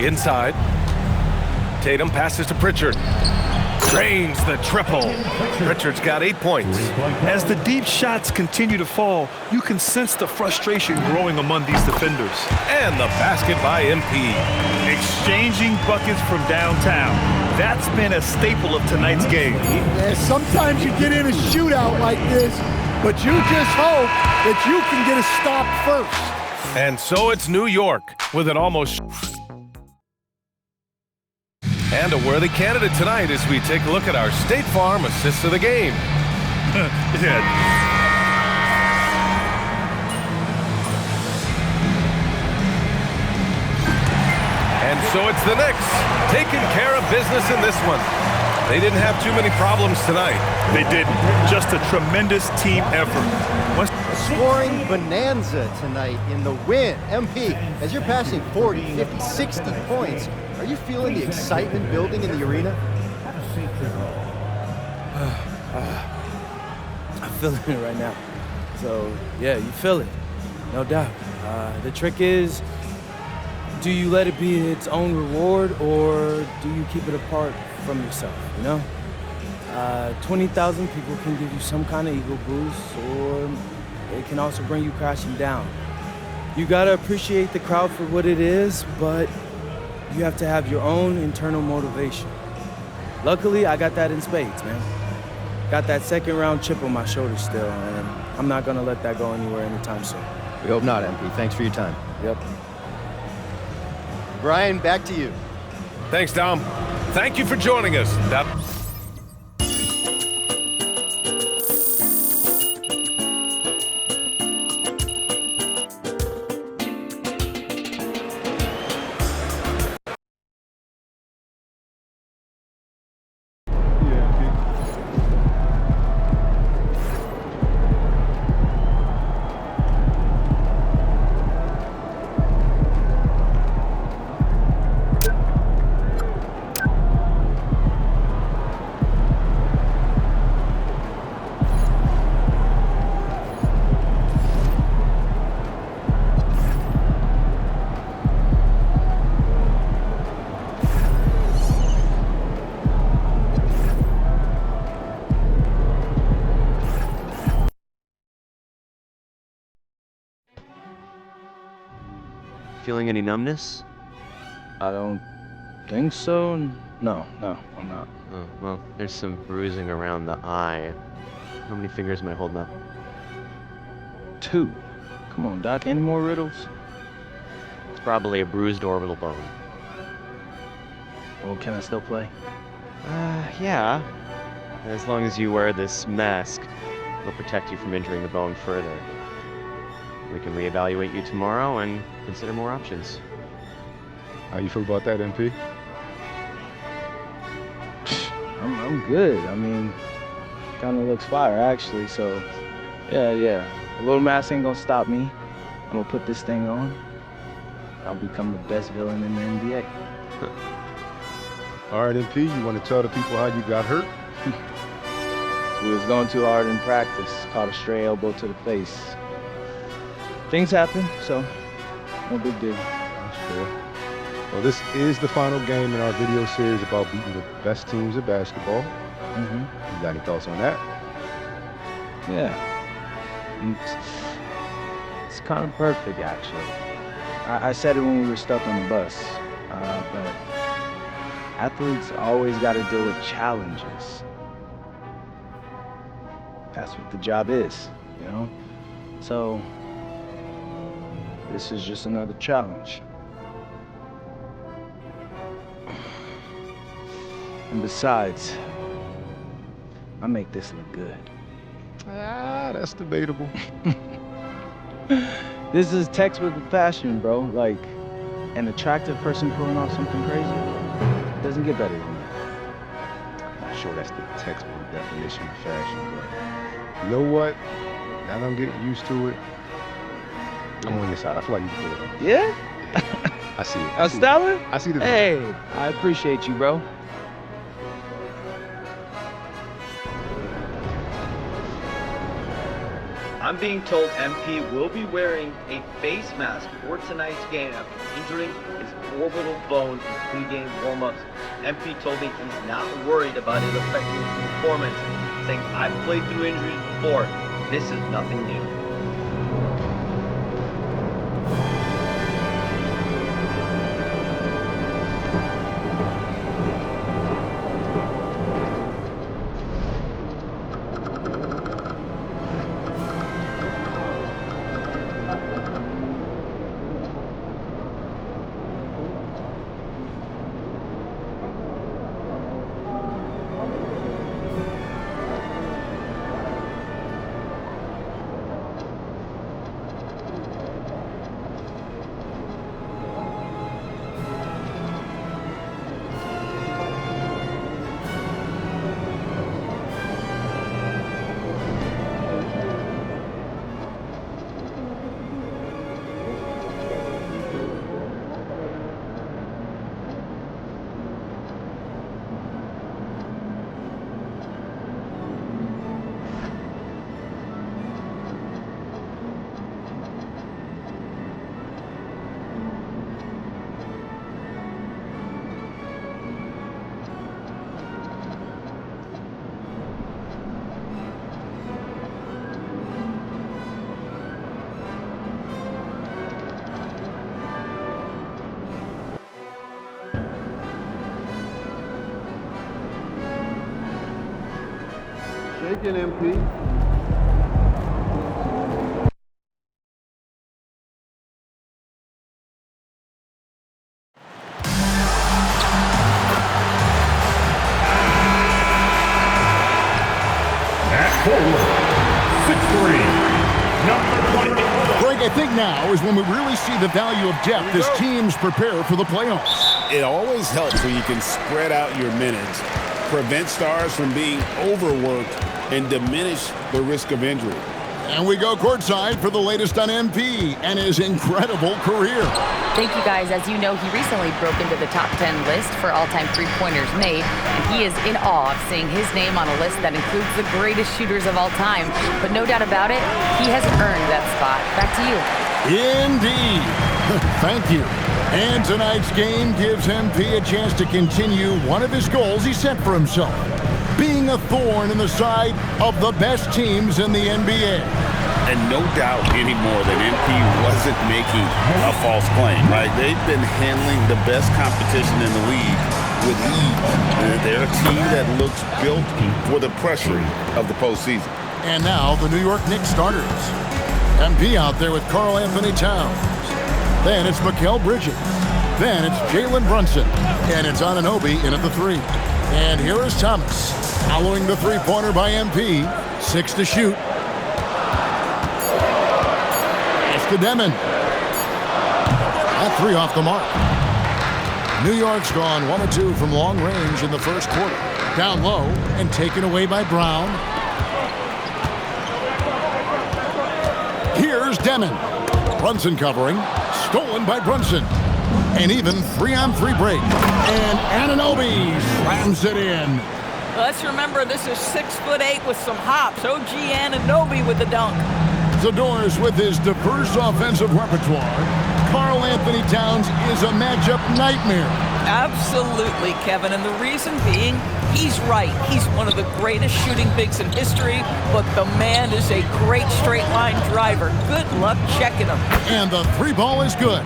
S11: Inside. Tatum passes to Pritchard. Drains the triple. Pritchard's got 8 points.
S12: As the deep shots continue to fall, you can sense the frustration growing among these defenders.
S11: And the basket by MP.
S12: Exchanging buckets from downtown. That's been a staple of tonight's game.
S7: Yeah, sometimes you get in a shootout like this, but you just hope that you can get a stop first.
S11: And so it's New York with an almost... And a worthy candidate tonight as we take a look at our State Farm assist of the game.
S12: Yeah.
S11: And so it's the Knicks taking care of business in this one. They didn't have too many problems tonight.
S12: They didn't. Just a tremendous team effort.
S16: A scoring bonanza tonight in the win. MP, as you're passing 40, 50, 60 points, are you feeling the excitement building in the arena?
S10: I'm feeling it right now. So, yeah, you feel it, no doubt. The trick is, do you let it be its own reward, or do you keep it apart from yourself, you know? 20,000 people can give you some kind of ego boost, or it can also bring you crashing down. You gotta appreciate the crowd for what it is, but you have to have your own internal motivation. Luckily, I got that in spades, man. Got that 2nd round chip on my shoulder still, and I'm not gonna let that go anywhere anytime soon.
S16: We hope not, MP. Thanks for your time.
S10: Yep.
S16: Brian, back to you.
S11: Thanks, Dom. Thank you for joining us.
S17: Feeling any numbness?
S10: I don't think so. No, I'm not.
S17: Oh, well, there's some bruising around the eye. How many fingers am I holding up?
S10: 2. Come on, Doc, any more riddles?
S17: It's probably a bruised orbital bone.
S10: Well, can I still play?
S17: Yeah. As long as you wear this mask, it'll protect you from injuring the bone further. We can reevaluate you tomorrow and consider more options.
S18: How you feel about that, MP?
S10: I'm good. I mean, kind of looks fire, actually. So, yeah. A little mask ain't gonna stop me. I'm gonna put this thing on. I'll become the best villain in the NBA.
S18: All right, MP, you want to tell the people how you got hurt?
S10: We was going too hard in practice. Caught a stray elbow to the face. Things happen, so no big deal.
S18: That's fair. Well, this is the final game in our video series about beating the best teams in basketball. You got any thoughts on that?
S10: Yeah. It's kind of perfect, actually. I said it when we were stuck on the bus, but athletes always got to deal with challenges. That's what the job is, you know? So, this is just another challenge. And besides, I make this look good.
S18: That's debatable.
S10: This is textbook of fashion, bro. Like, an attractive person pulling off something crazy doesn't get better than that.
S18: I'm not sure that's the textbook definition of fashion, but you know what? Now that I'm getting used to it, I'm on your side. I feel like you can pull it off.
S10: Yeah?
S18: I see it.
S10: I'm styling?
S18: I see the
S10: Hey, I appreciate you, bro.
S19: I'm being told MP will be wearing a face mask for tonight's game after injuring his orbital bone in pre-game warm-ups. MP told me he's not worried about it affecting his performance, saying, "I've played through injuries before. This is nothing new."
S18: Shaking, MP.
S2: Greg, I think now is when we really see the value of depth as teams prepare for the playoffs.
S3: It always helps when you can spread out your minutes, prevent stars from being overworked, and diminish the risk of injury.
S2: And we go courtside for the latest on MP and his incredible career.
S5: Thank you, guys. As you know, he recently broke into the top 10 list for all-time three-pointers made, and he is in awe of seeing his name on a list that includes the greatest shooters of all time. But no doubt about it, he has earned that spot. Back to you.
S2: Indeed. Thank you. And tonight's game gives MP a chance to continue one of his goals he set for himself, being a thorn in the side of the best teams in the NBA.
S3: And no doubt anymore that MP wasn't making a false claim, right? They've been handling the best competition in the league with ease. They're a team that looks built for the pressure of the postseason.
S2: And now the New York Knicks starters. MP out there with Karl Anthony Towns. Then it's Mikal Bridges. Then it's Jalen Brunson. And it's Anunoby in at the three. And here is Thomas, following the three-pointer by MP. 6 to shoot. It's to Demon. That three off the mark. New York's gone 1 of 2 from long range in the first quarter. Down low and taken away by Brown. Here's Demon. Brunson covering. Stolen by Brunson. And even 3-on-3 break. And Anunoby slams it in.
S20: Let's remember this is 6'8" with some hops. OG Anunoby with the dunk.
S2: Zador's with his diverse offensive repertoire. Karl Anthony Towns is a matchup nightmare
S20: Absolutely, Kevin, and the reason being, he's right. He's one of the greatest shooting bigs in history, but the man is a great straight-line driver. Good luck checking him.
S2: And the three ball is good.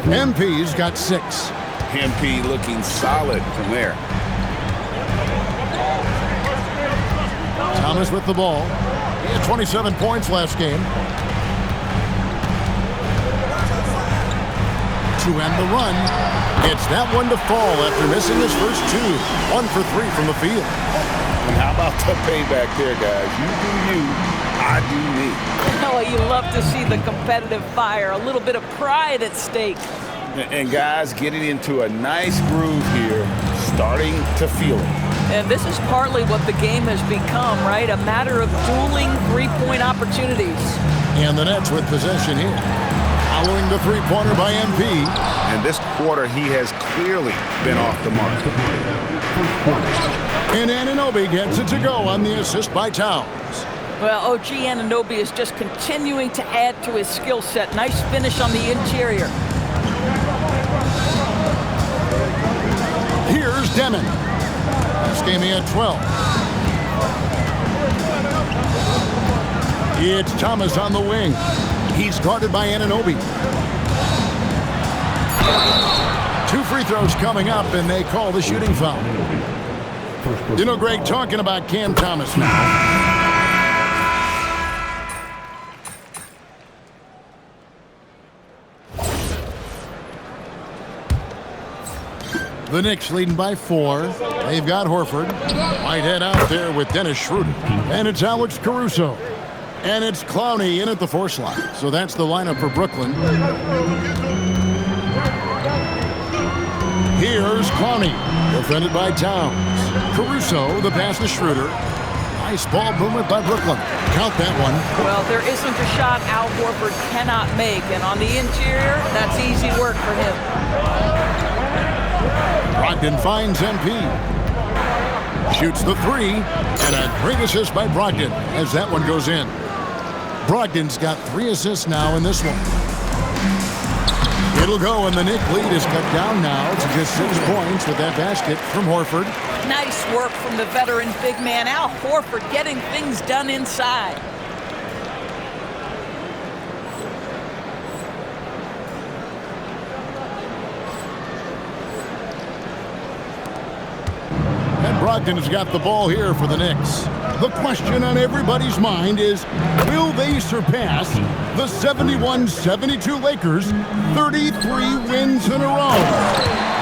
S2: MP's got 6.
S3: MP looking solid from there.
S2: Thomas with the ball. He had 27 points last game. To end the run, it's that one to fall after missing his first 2. 1 for 3 from the field.
S3: And how about the payback there, guys? You do you, I do me.
S20: Oh, you love to see the competitive fire, a little bit of pride at stake.
S3: And guys getting into a nice groove here, starting to feel it.
S20: And this is partly what the game has become, right? A matter of dueling three-point opportunities.
S2: And the Nets with possession here. Following the three-pointer by MP.
S3: And this quarter, he has clearly been off the mark.
S2: And Anunoby gets it to go on the assist by Towns.
S20: Well, OG Anunoby is just continuing to add to his skill set. Nice finish on the interior.
S2: Here's Demon. This game he had 12. It's Thomas on the wing. He's guarded by Anunoby. 2 free throws coming up, and they call the shooting foul. You know, Greg, talking about Cam Thomas now. The Knicks leading by 4. They've got Horford. Whitehead out there with Dennis Schroeder. And it's Alex Caruso. And it's Clowney in at the 4 slot. So that's the lineup for Brooklyn. Here's Clowney, defended by Towns. Caruso, the pass to Schroeder. Nice ball movement by Brooklyn. Count that one.
S20: Well, there isn't a shot Al Horford cannot make. And on the interior, that's easy work for him.
S2: Brogdon finds MP. Shoots the 3. And a great assist by Brogdon as that one goes in. Brogdon's got 3 assists now in this one. It'll go, and the Knick lead is cut down now to just 6 points with that basket from Horford.
S20: Nice work from the veteran big man, Al Horford, getting things done inside.
S2: And Brogdon has got the ball here for the Knicks. The question on everybody's mind is, will they surpass the 71-72 Lakers 33 wins in a row?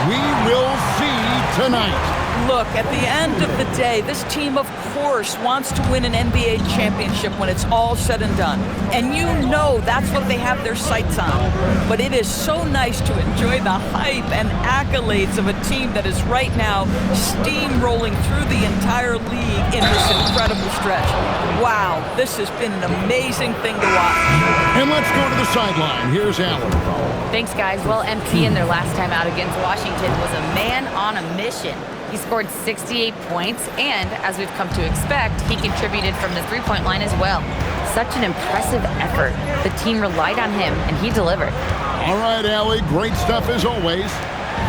S2: We will see tonight.
S20: Look, at the end of the day, this team, of course, wants to win an NBA championship when it's all said and done. And you know that's what they have their sights on. But it is so nice to enjoy the hype and accolades of a team that is right now steamrolling through the entire league in this incredible stretch. Wow, this has been an amazing thing to watch.
S2: And let's go to the sideline. Here's Allen.
S5: Thanks, guys. Well, MP in their last time out against Washington was a man on a mission. He scored 68 points, and as we've come to expect, he contributed from the three-point line as well. Such an impressive effort. The team relied on him, and he delivered.
S2: All right, Allie, great stuff as always.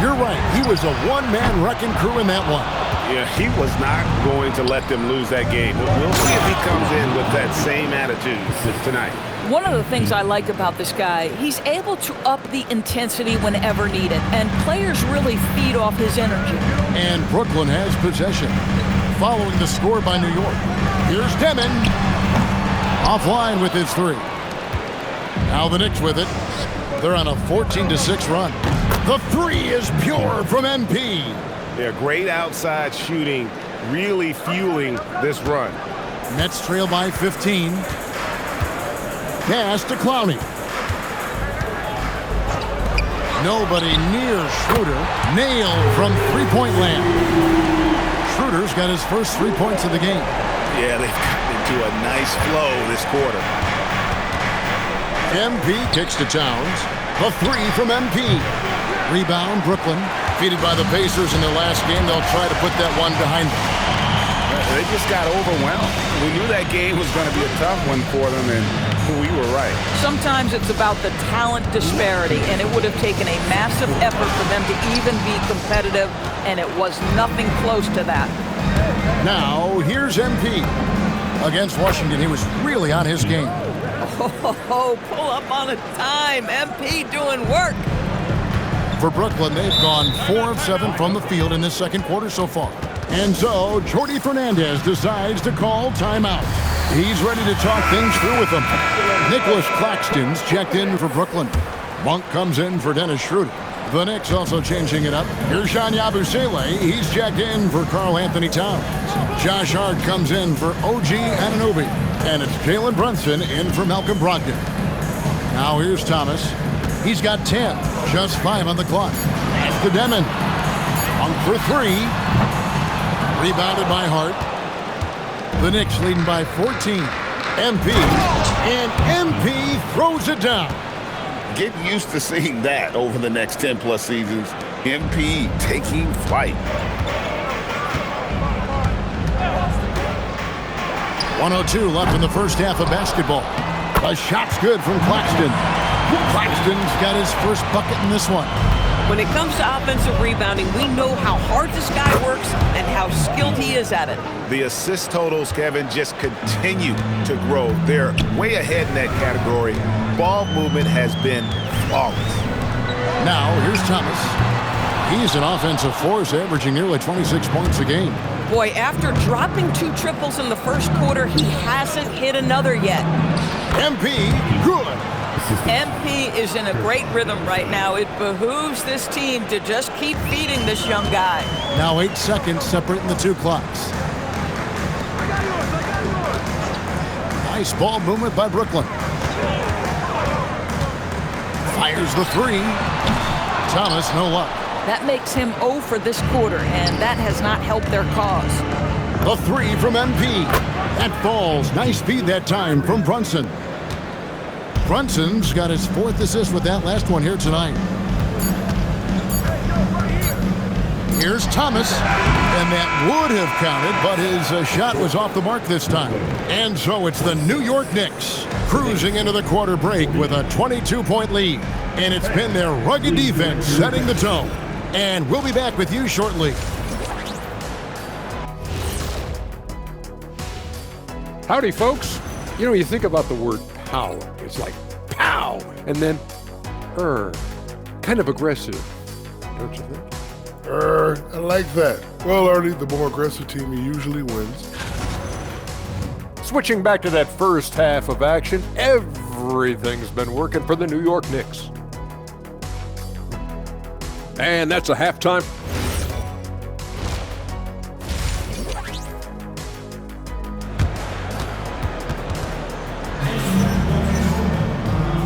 S2: You're right. He was a one-man wrecking crew in that one.
S1: Yeah, he was not going to let them lose that game. We'll see if he comes in with that same attitude tonight.
S20: One of the things I like about this guy, he's able to up the intensity whenever needed, and players really feed off his energy.
S2: And Brooklyn has possession. Following the score by New York. Here's Demon. Offline with his 3. Now the Knicks with it. They're on a 14-6 run. The 3 is pure from MP.
S1: They're great outside shooting, really fueling this run.
S2: Nets trail by 15. Pass to Clowney. Nobody near Schroeder. Nailed from three-point land. Schroeder's got his first 3 points of the game.
S3: Yeah, they've gotten into a nice flow this quarter.
S2: MP kicks to Towns. A 3 from MP. Rebound, Brooklyn. Defeated by the Pacers in their last game. They'll try to put that one behind them.
S1: They just got overwhelmed. We knew that game was going to be a tough one for them, and
S3: We were right.
S20: Sometimes it's about the talent disparity, and it would have taken a massive effort for them to even be competitive, and it was nothing close to that.
S2: Now, here's MP. Against Washington, he was really on his game.
S20: Oh, pull up on a dime. MP doing work.
S2: For Brooklyn, they've gone 4 of 7 from the field in this second quarter so far. And so, Jordi Fernandez decides to call timeout. He's ready to talk things through with them. Nicholas Claxton's checked in for Brooklyn. Monk comes in for Dennis Schroeder. The Knicks also changing it up. Ersan Yabusele, he's checked in for Karl Anthony Towns. Josh Hart comes in for OG Anunoby. And it's Jalen Brunson in for Malcolm Brogdon. Now here's Thomas. He's got 10, just 5 on the clock. Pass to Demon. Monk for 3. Rebounded by Hart. The Knicks leading by 14. MP. And MP throws it down.
S3: Get used to seeing that over the next 10-plus seasons. MP taking flight.
S2: 1:02 left in the first half of basketball. A shot's good from Claxton. Claxton's got his first bucket in this one.
S20: When it comes to offensive rebounding, we know how hard this guy works and how skilled he is at it.
S3: The assist totals, Kevin, just continue to grow. They're way ahead in that category. Ball movement has been flawless.
S2: Now, here's Thomas. He's an offensive force, averaging nearly 26 points a game.
S20: Boy, after dropping 2 triples in the first quarter, he hasn't hit another yet.
S2: MP, good.
S20: MP is in a great rhythm right now. It behooves this team to just keep feeding this young guy.
S2: Now 8 seconds separating the 2 clocks. Nice ball movement by Brooklyn. Fires the 3. Thomas, no luck.
S20: That makes him 0 for this quarter, and that has not helped their cause.
S2: The 3 from MP. That falls. Nice speed that time from Brunson. Brunson's got his 4th assist with that last one here tonight. Here's Thomas, and that would have counted, but his shot was off the mark this time. And so it's the New York Knicks cruising into the quarter break with a 22-point lead. And it's been their rugged defense setting the tone. And we'll be back with you shortly.
S6: Howdy, folks. You know, you think about the word power. It's like pow, and then kind of aggressive, don't you think?
S14: I like that. Well, Artie, the more aggressive team usually wins.
S6: Switching back to that first half of action, everything's been working for the New York Knicks. And that's a halftime.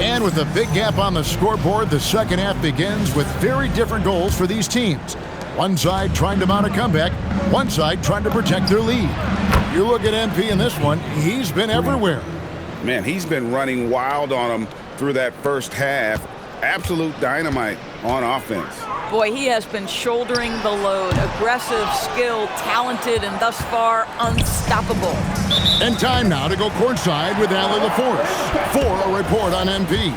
S2: And with a big gap on the scoreboard, the second half begins with very different goals for these teams. One side trying to mount a comeback, one side trying to protect their lead. You look at MP in this one, he's been everywhere.
S3: Man, he's been running wild on them through that first half. Absolute dynamite on offense.
S20: Boy, he has been shouldering the load. Aggressive, skilled, talented, and thus far, unstoppable.
S2: And time now to go courtside with Allie LaForce for a report on MP.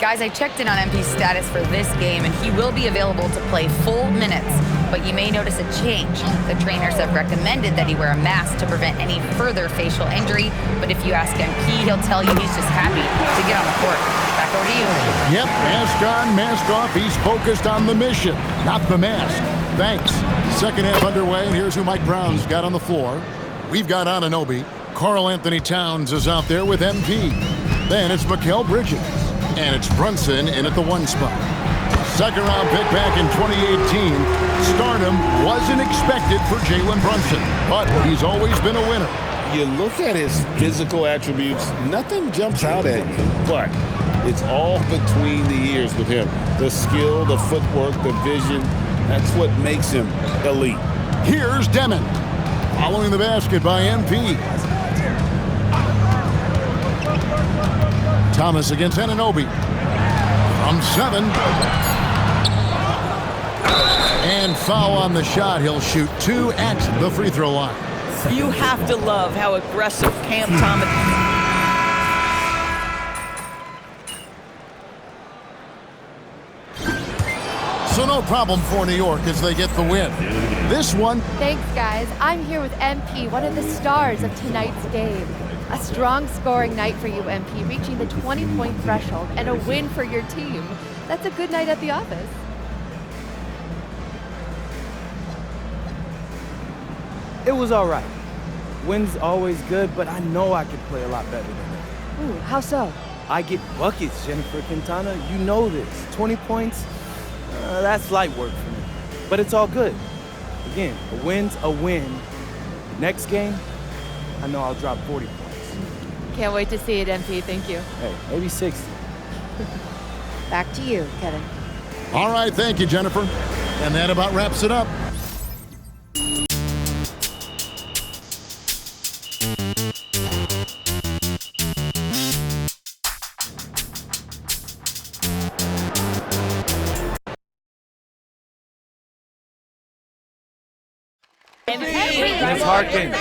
S5: Guys, I checked in on MP's status for this game, and he will be available to play full minutes. But you may notice a change. The trainers have recommended that he wear a mask to prevent any further facial injury. But if you ask MP, he'll tell you he's just happy to get on the court. Back over to you.
S2: Yep, mask on, mask off. He's focused on the mission, not the mask. Thanks. Second half underway, and here's who Mike Brown's got on the floor. We've got Anunoby. Karl Anthony Towns is out there with MP. Then it's Mikal Bridges. And it's Brunson in at the 1 spot. Second round pick back in 2018. Stardom wasn't expected for Jalen Brunson, but he's always been a winner.
S3: You look at his physical attributes, nothing jumps out at you, but it's all between the ears with him. The skill, the footwork, the vision, that's what makes him elite.
S2: Here's Demon, following the basket by MP. Thomas against Anunoby. From 7. And foul on the shot. He'll shoot 2 at the free throw line.
S20: You have to love how aggressive Cam Thomas.
S2: no problem for New York as they get the win. This one.
S9: Thanks, guys. I'm here with MP, one of the stars of tonight's game. A strong scoring night for you, MP, reaching the 20-point threshold and a win for your team. That's a good night at the office.
S10: It was all right. Wins always good, but I know I could play a lot better than that.
S9: Ooh, how so?
S10: I get buckets, Jennifer Quintana. You know this. 20 points, that's light work for me. But it's all good. Again, a win's a win. Next game, I know I'll drop 40 points.
S9: Can't wait to see it, MP. Thank you.
S10: Hey, maybe 60.
S9: Back to you, Kevin.
S2: All right, thank you, Jennifer. And that about wraps it up.
S10: Ms. Harkin.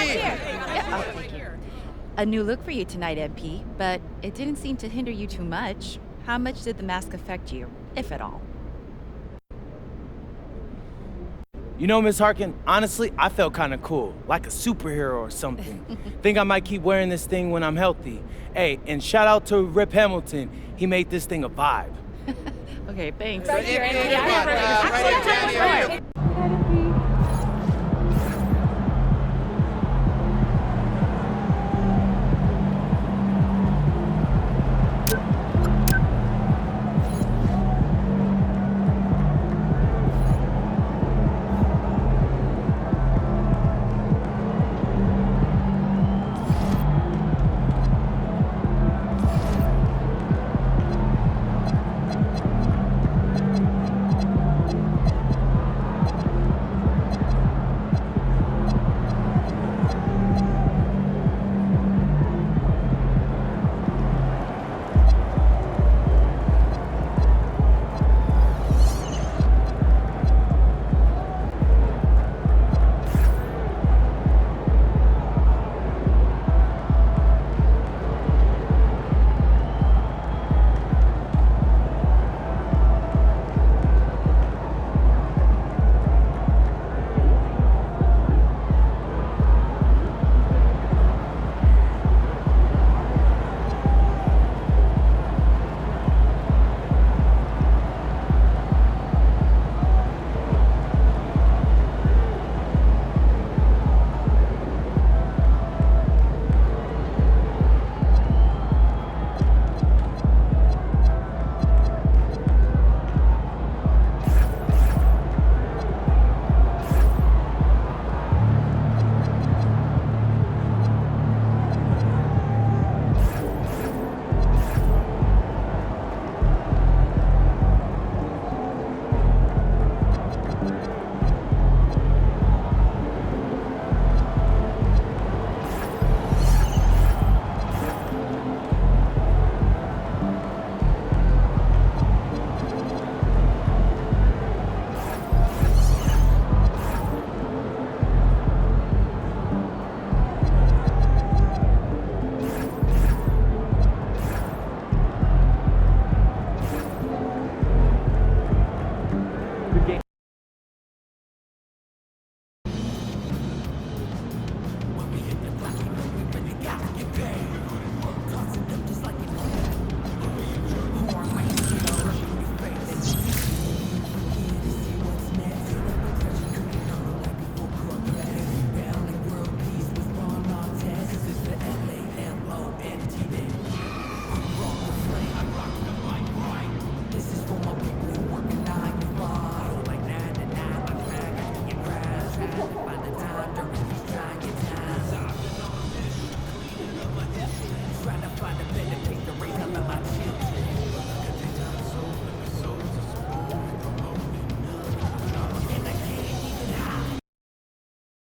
S21: A new look for you tonight, MP, but it didn't seem to hinder you too much. How much did the mask affect you, if at all?
S10: You know, Ms. Harkin, honestly, I felt kind of cool, like a superhero or something. Think I might keep wearing this thing when I'm healthy. Hey, and shout out to Rip Hamilton. He made this thing a vibe.
S21: Okay, thanks.